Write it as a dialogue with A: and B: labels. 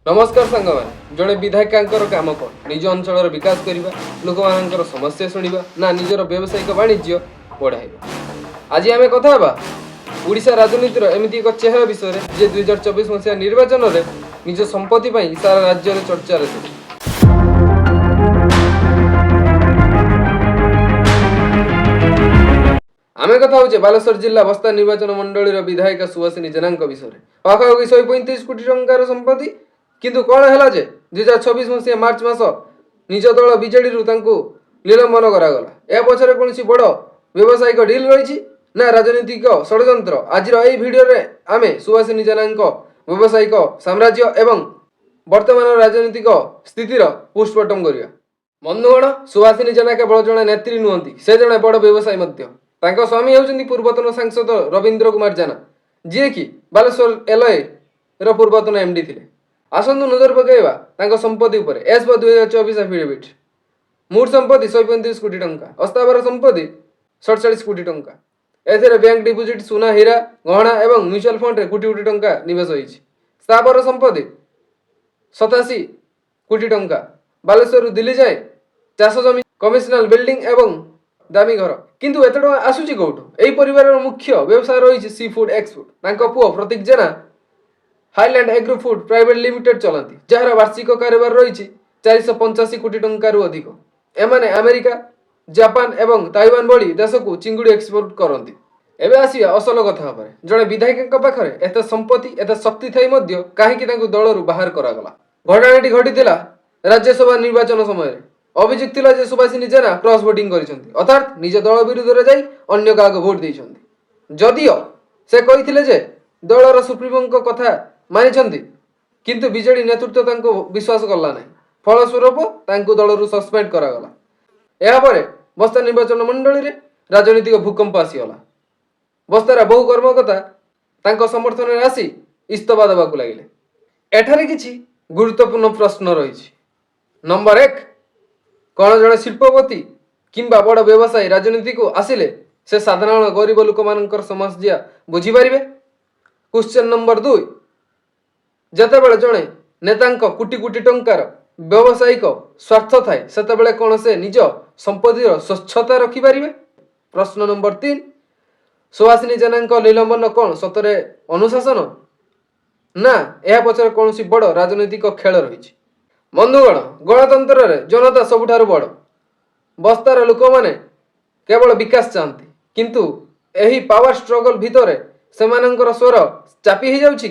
A: नमस्कार सांगवान जड़े विधायिका काम कौन निज अंचल विकास करने लोक मान समस्या शुणा ना निजर व्यावसायिक वाणिज्य बढ़ाइबा। आज आम कथा ओडिशा राजनीतिर एमती एक चेहरा विषय में जे 2024 मसीहा निर्वाचन में निज संपत्ति सारा राज्य में चर्चार थे। आम कथा हो बालेश्वर जिला बस्ता निर्वाचन मंडल विधायिका सुहासिनी जेना विषय पाखापाखि 135 कोटी टंकार संपत्ति किंतु कौन है जे 2026 मसीहा मार्च मास निज दल बीजेडी निलंबन करागला। या पछरे कौन बड़ व्यावसायिक डिल रही ना राजनीतिक षड्यंत्र। आज भिडियो आम सुहासिनी जेना व्यावसायिक साम्राज्य एवं वर्तमान राजनीतिक स्थितिर पोस्टमार्टम करिया। बंधुगण सुहासिनी जेना केवल जड़े नेत्री नुहति से जड़े बड़ व्यवसायी। स्वामी होउछन्ती पूर्वतन सांसद रवींद्र कुमार जेना जी कि बालेश्वर एलए रो पूर्वतन एमडी थिले। आसंतु नजर पकईवा संपत्ति उपर एस 2024 एफिडेविट। मूल संपत्ति 135 कोटी टंका, अस्थावर संपत्ति 47 कोटी टंका। एथिरे बैंक डिपोजिट सुना हीरा गहना एवं म्यूचुअल फंड रे कोटी कोटी टंका निवेश होइछि। स्थावर संपत्ति 87 कोटी टंका। बालेश्वर दिल्ली जाए चाष जमी कमर्शियल बिल्डिंग एवं दामी घर किंतु एत टका आसुची कोठु। एई परिवार मुख्य व्यवसाय रही सी फूड एक्सपोर्ट। तांको पुओ Pratik Jena highland agro food private limited चलती जार वार्षिक कारोबार रही 485 कोटी टंकार अधिक। एमाने अमेरिका जापान एवं ताइवान भली देश को चिंगुड़ी एक्सपोर्ट करती। एबे आसिया असल कथा पर जड़े विधायिका पाखे एत संपत्ति एत शक्ति थी कहीं दलरू बाहर करागला। घटनाटी घटी राज्यसभा निर्वाचन समय अभियोग थिला जे सुभाषिनी जेना क्रॉस वोटिंग करिसेंती अर्थात निज दल विरुद्ध रे जाई अन्य काग वोट देइसेंती। जदियो से कहिथिले जे दलर सुप्रीमों कथा मानिछंती किंतु बीजेडी नेतृत्व तांको विश्वास करला नहीं। फलस्वरूप तांको दलरू सस्पेंड करागला। या परे बस्ता निर्वाचन मंडली रे राजनीतिक भूकंप आसीगला। बस्तार बहु कर्मकर्ता तांको समर्थन रे आसी इस्तफा देबाकू लागिले। एठारे किछि गुरुत्वपूर्ण प्रश्न रही। नंबर 1 कौन जड़े शिल्पपति किंबा बड़ व्यवसायी राजनीति को आसिले से साधारण गरीब लोक मानकर समस्या बुझीपारे। क्वेश्चन नंबर 2 जतेबेले जड़े नेता कोटी कोटी टंकार व्यावसायिक स्वार्थ थाए सेतेबेले कौन से निज संपत्तिर स्वच्छता रखिपारे। प्रश्न नंबर 3 सुहासिनी जेना निलंबन कौन सतरे अनुशासन ना यह पछरे कौन बड़ राजनीतिक खेल रही। बंधुगण गणतंत्र रे जनता सबुठारु बड़। बस्तार लोक माने केवल विकास चाहती किंतु एही पावर स्ट्रगल भितरे सेमानंकर स्वर चापी ही जाउछि।